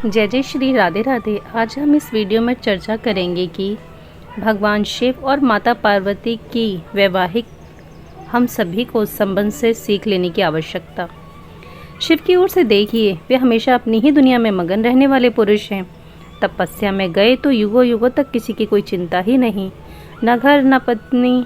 जय जय श्री राधे राधे। आज हम इस वीडियो में चर्चा करेंगे कि भगवान शिव और माता पार्वती की वैवाहिक हम सभी को संबंध से सीख लेने की आवश्यकता। शिव की ओर से देखिए, वे हमेशा अपनी ही दुनिया में मगन रहने वाले पुरुष हैं। तपस्या में गए तो युगों युगों तक किसी की कोई चिंता ही नहीं, न घर न पत्नी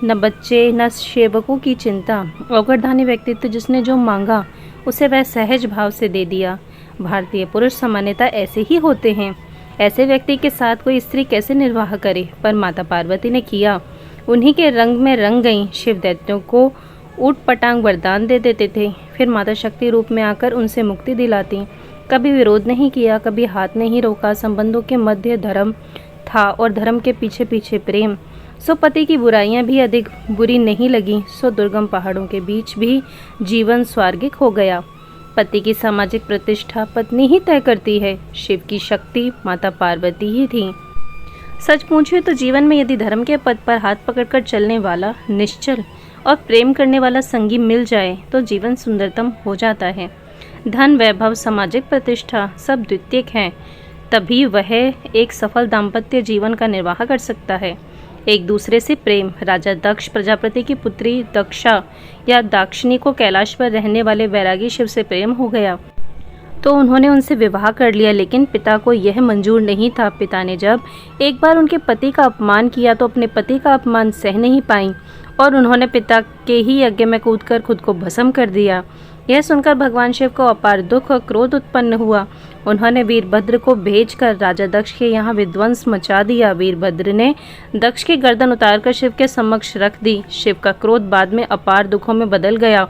न बच्चे न सेवकों की चिंता। अवगढ़धानी व्यक्तित्व जिसने जो मांगा उसे वह सहज भाव से दे दिया। भारतीय पुरुष सामान्यतः ऐसे ही होते हैं। ऐसे व्यक्ति के साथ कोई स्त्री कैसे निर्वाह करे, पर माता पार्वती ने किया। उन्हीं के रंग में रंग गईं। शिव दैत्यों को ऊट पटांग वरदान दे देते थे, फिर माता शक्ति रूप में आकर उनसे मुक्ति दिलाती। कभी विरोध नहीं किया, कभी हाथ नहीं रोका। संबंधों के मध्य धर्म था और धर्म के पीछे पीछे प्रेम। सो पति की बुराइयां भी अधिक बुरी नहीं लगी, सो दुर्गम पहाड़ों के बीच भी जीवन स्वर्गिक हो गया। पति की सामाजिक प्रतिष्ठा पत्नी ही तय करती है। शिव की शक्ति माता पार्वती ही थी। सच पूछिए तो जीवन में यदि धर्म के पद पर हाथ पकड़कर चलने वाला, निश्चल और प्रेम करने वाला संगी मिल जाए तो जीवन सुंदरतम हो जाता है। धन, वैभव, सामाजिक प्रतिष्ठा सब द्वितीयक हैं, तभी वह एक सफल दाम्पत्य जीवन का निर्वाह कर सकता है। एक दूसरे से प्रेम। राजा दक्ष प्रजापति की पुत्री दक्षा या दाक्षिणी को कैलाश पर रहने वाले वैरागी शिव से प्रेम हो गया तो उन्होंने उनसे विवाह कर लिया, लेकिन पिता को यह मंजूर नहीं था। पिता ने जब एक बार उनके पति का अपमान किया तो अपने पति का अपमान सह नहीं पाई और उन्होंने पिता के ही यज्ञ में कूदकर खुद को भस्म कर दिया। यह सुनकर भगवान शिव को अपार दुख और क्रोध उत्पन्न हुआ। उन्होंने वीरभद्र को भेजकर राजा दक्ष के यहाँ विध्वंस मचा दिया। वीरभद्र ने दक्ष की गर्दन उतारकर शिव के समक्ष रख दी। शिव का क्रोध बाद में अपार दुखों में बदल गया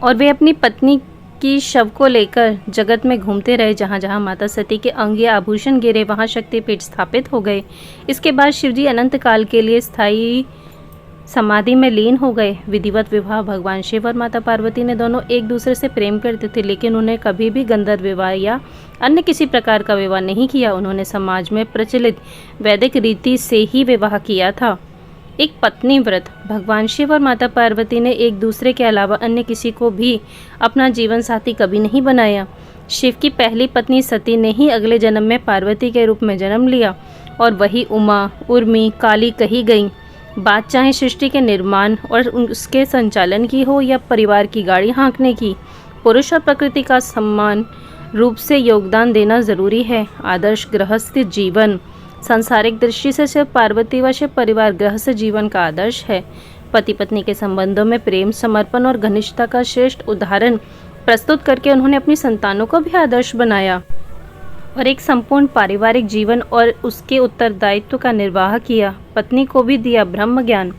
और वे अपनी पत्नी की शव को लेकर जगत में घूमते रहे। जहाँ जहाँ माता सती के अंग या आभूषण गिरे वहाँ शक्तिपीठ स्थापित हो गए। इसके बाद शिवजी अनंत काल के लिए स्थायी समाधि में लीन हो गए। विधिवत विवाह। भगवान शिव और माता पार्वती ने दोनों एक दूसरे से प्रेम करते थे, लेकिन उन्हें कभी भी गंधर्व विवाह या अन्य किसी प्रकार का विवाह नहीं किया। उन्होंने समाज में प्रचलित वैदिक रीति से ही विवाह किया था। एक पत्नी व्रत। भगवान शिव और माता पार्वती ने एक दूसरे के अलावा अन्य किसी को भी अपना जीवन साथी कभी नहीं बनाया। शिव की पहली पत्नी सती ने ही अगले जन्म में पार्वती के रूप में जन्म लिया और वही उमा, उर्मी, काली कही गई। बात चाहे सृष्टि के निर्माण और उसके संचालन की हो या परिवार की गाड़ी हाँकने की, पुरुष और प्रकृति का समान रूप से योगदान देना जरूरी है। आदर्श गृहस्थ जीवन। सांसारिक दृष्टि से शिव पार्वती व शिव परिवार गृहस्थ जीवन का आदर्श है। पति पत्नी के संबंधों में प्रेम, समर्पण और घनिष्ठता का श्रेष्ठ उदाहरण प्रस्तुत करके उन्होंने अपनी संतानों को भी आदर्श बनाया और एक संपूर्ण पारिवारिक जीवन और उसके उत्तरदायित्व का निर्वाह किया। पत्नी को भी दिया ब्रह्म ज्ञान।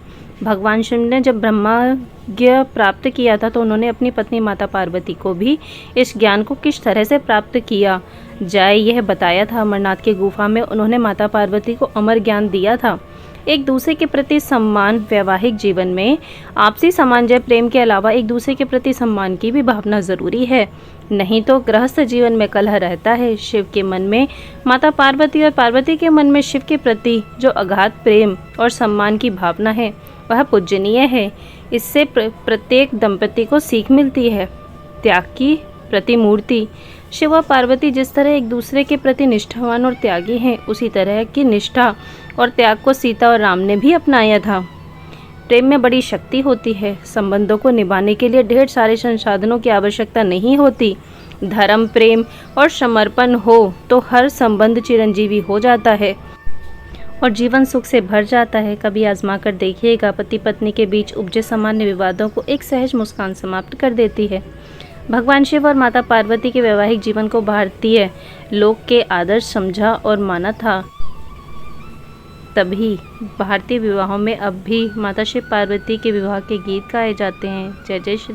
भगवान शिव ने जब ब्रह्मज्ञ प्राप्त किया था तो उन्होंने अपनी पत्नी माता पार्वती को भी इस ज्ञान को किस तरह से प्राप्त किया जाए यह बताया था। अमरनाथ की गुफा में उन्होंने माता पार्वती को अमर ज्ञान दिया था। एक दूसरे के प्रति सम्मान। वैवाहिक जीवन में आपसी सामंजस्य, प्रेम के अलावा एक दूसरे के प्रति सम्मान की भी भावना जरूरी है, नहीं तो गृहस्थ जीवन में कलह रहता है। शिव के मन में माता पार्वती और पार्वती के मन में शिव के प्रति जो अगाध प्रेम और सम्मान की भावना है वह पूजनीय है। इससे प्रत्येक दंपति को सीख मिलती है। त्याग की प्रतिमूर्ति। शिव और पार्वती जिस तरह एक दूसरे के प्रति निष्ठावान और त्यागी हैं, उसी तरह की निष्ठा और त्याग को सीता और राम ने भी अपनाया था। प्रेम में बड़ी शक्ति होती है। संबंधों को निभाने के लिए ढेर सारे संसाधनों की आवश्यकता नहीं होती। धर्म, प्रेम और समर्पण हो तो हर संबंध चिरंजीवी हो जाता है और जीवन सुख से भर जाता है। कभी आजमा कर देखिएगा, पति पत्नी के बीच उपजे सामान्य विवादों को एक सहज मुस्कान समाप्त कर देती है। भगवान शिव और माता पार्वती के वैवाहिक जीवन को भारतीय लोक के आदर्श समझा और माना था, तभी भारतीय विवाहों में अब भी माता शिव पार्वती के विवाह के गीत गाए जाते हैं। जय जय श्री